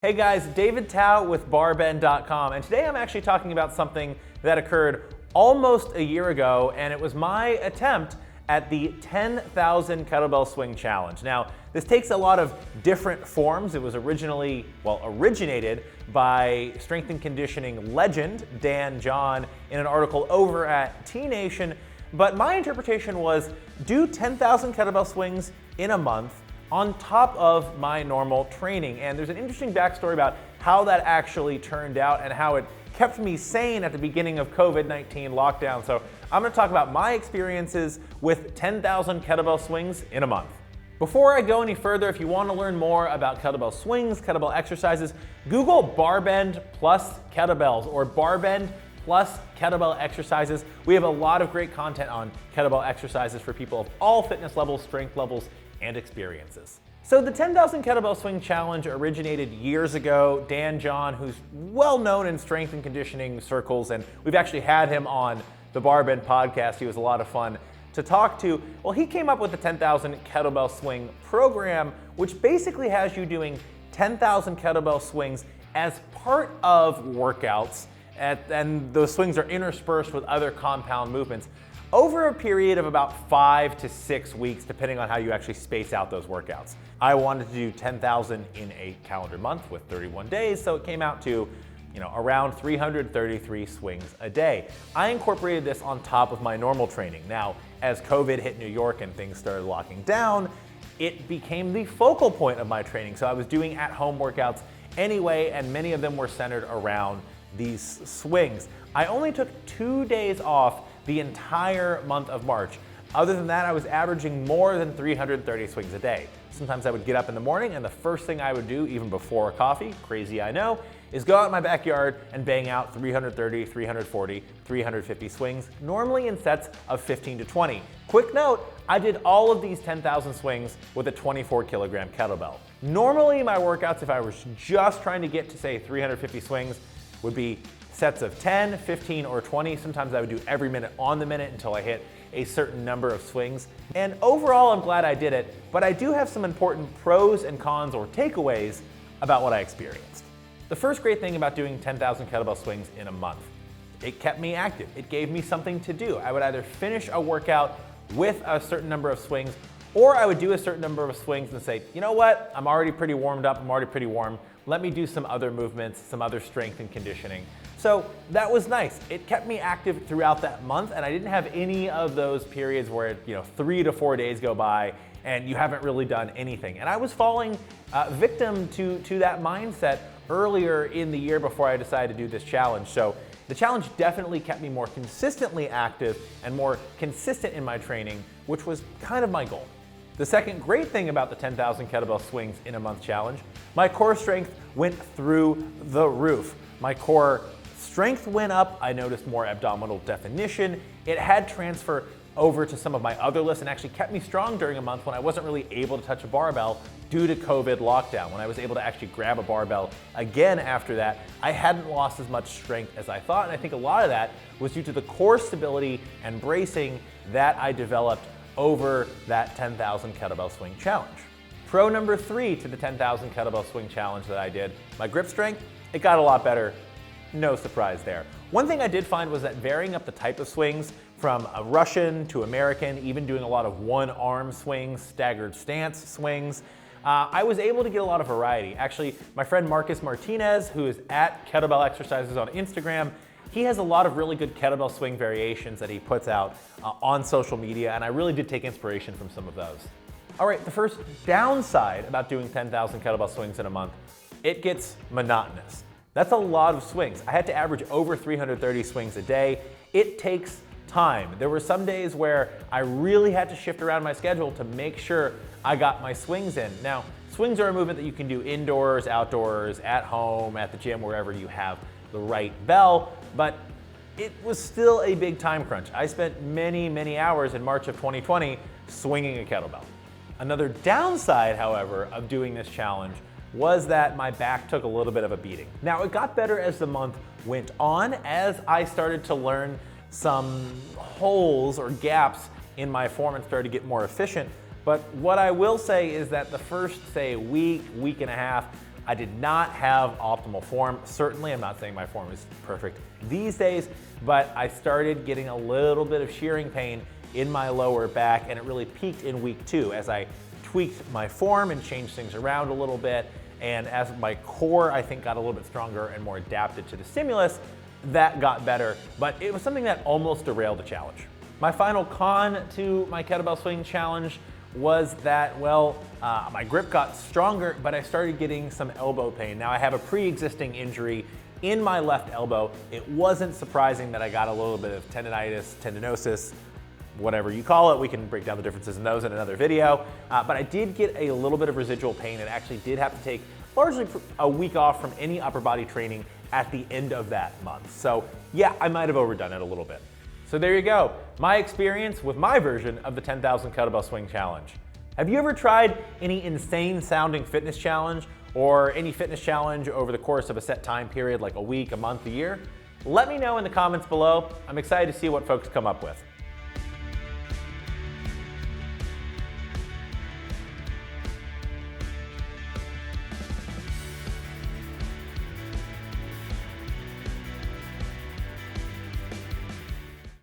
Hey guys, David Tao with BarBend.com, and today I'm actually talking about something that occurred almost a year ago, and it was my attempt at the 10,000 kettlebell swing challenge. Now, this takes a lot of different forms. It was originated by strength and conditioning legend Dan John in an article over at T Nation, but my interpretation was do 10,000 kettlebell swings in a month on top of my normal training. And there's an interesting backstory about how that actually turned out and how it kept me sane at the beginning of COVID-19 lockdown. So I'm gonna talk about my experiences with 10,000 kettlebell swings in a month. Before I go any further, if you wanna learn more about kettlebell swings, kettlebell exercises, Google BarBend plus kettlebells or BarBend plus kettlebell exercises. We have a lot of great content on kettlebell exercises for people of all fitness levels, strength levels, and experiences. So the 10,000 kettlebell swing challenge originated years ago. Dan John, who's well known in strength and conditioning circles, and we've actually had him on the BarBend podcast. He was a lot of fun to talk to. Well, he came up with the 10,000 kettlebell swing program, which basically has you doing 10,000 kettlebell swings as part of workouts, and those swings are interspersed with other compound movements over a period of about 5 to 6 weeks, depending on how you actually space out those workouts. I wanted to do 10,000 in a calendar month with 31 days, so it came out to around 333 swings a day. I incorporated this on top of my normal training. Now, as COVID hit New York and things started locking down, it became the focal point of my training. So I was doing at-home workouts anyway, and many of them were centered around these swings. I only took 2 days off the entire month of March. Other than that, I was averaging more than 330 swings a day. Sometimes I would get up in the morning and the first thing I would do, even before coffee, crazy I know, is go out in my backyard and bang out 330, 340, 350 swings, normally in sets of 15 to 20. Quick note, I did all of these 10,000 swings with a 24 kilogram kettlebell. Normally my workouts, if I was just trying to get to say 350 swings, would be sets of 10, 15, or 20. Sometimes I would do every minute on the minute until I hit a certain number of swings. And overall, I'm glad I did it, but I do have some important pros and cons or takeaways about what I experienced. The first great thing about doing 10,000 kettlebell swings in a month, it kept me active. It gave me something to do. I would either finish a workout with a certain number of swings, or I would do a certain number of swings and say, you know what, I'm already pretty warmed up, I'm already pretty warm. Let me do some other movements, some other strength and conditioning. So that was nice. It kept me active throughout that month, and I didn't have any of those periods where 3 to 4 days go by and you haven't really done anything. And I was falling victim to that mindset earlier in the year before I decided to do this challenge. So the challenge definitely kept me more consistently active and more consistent in my training, which was kind of my goal. The second great thing about the 10,000 kettlebell swings in a month challenge, my core strength went through the roof. My core strength went up, I noticed more abdominal definition. It had transfer over to some of my other lifts and actually kept me strong during a month when I wasn't really able to touch a barbell due to COVID lockdown. When I was able to actually grab a barbell again after that, I hadn't lost as much strength as I thought, and I think a lot of that was due to the core stability and bracing that I developed over that 10,000 kettlebell swing challenge. Pro number 3 to the 10,000 kettlebell swing challenge that I did, my grip strength, it got a lot better. No surprise there. One thing I did find was that varying up the type of swings from a Russian to American, even doing a lot of one-arm swings, staggered stance swings, I was able to get a lot of variety. Actually, my friend Marcus Martinez, who is at Kettlebell Exercises on Instagram, he has a lot of really good kettlebell swing variations that he puts out on social media, and I really did take inspiration from some of those. All right, the first downside about doing 10,000 kettlebell swings in a month, it gets monotonous. That's a lot of swings. I had to average over 330 swings a day. It takes time. There were some days where I really had to shift around my schedule to make sure I got my swings in. Now, swings are a movement that you can do indoors, outdoors, at home, at the gym, wherever you have the right bell, but it was still a big time crunch. I spent many hours in March of 2020 swinging a kettlebell. Another downside, however, of doing this challenge was that my back took a little bit of a beating. Now, it got better as the month went on, as I started to learn some holes or gaps in my form and started to get more efficient. But what I will say is that the first, say, week and a half, I did not have optimal form. Certainly, I'm not saying my form is perfect these days, but I started getting a little bit of shearing pain in my lower back, and it really peaked in week 2 as I tweaked my form and changed things around a little bit. And as my core, I think, got a little bit stronger and more adapted to the stimulus, that got better, but it was something that almost derailed the challenge. My final con to my kettlebell swing challenge was that, well, my grip got stronger, but I started getting some elbow pain. Now, I have a pre-existing injury in my left elbow. It wasn't surprising that I got a little bit of tendonitis, tendinosis, whatever you call it. We can break down the differences in those in another video. But I did get a little bit of residual pain and actually did have to take largely a week off from any upper body training at the end of that month. So yeah, I might have overdone it a little bit. So there you go, my experience with my version of the 10,000 kettlebell swing challenge. Have you ever tried any insane sounding fitness challenge or any fitness challenge over the course of a set time period, like a week, a month, a year? Let me know in the comments below. I'm excited to see what folks come up with.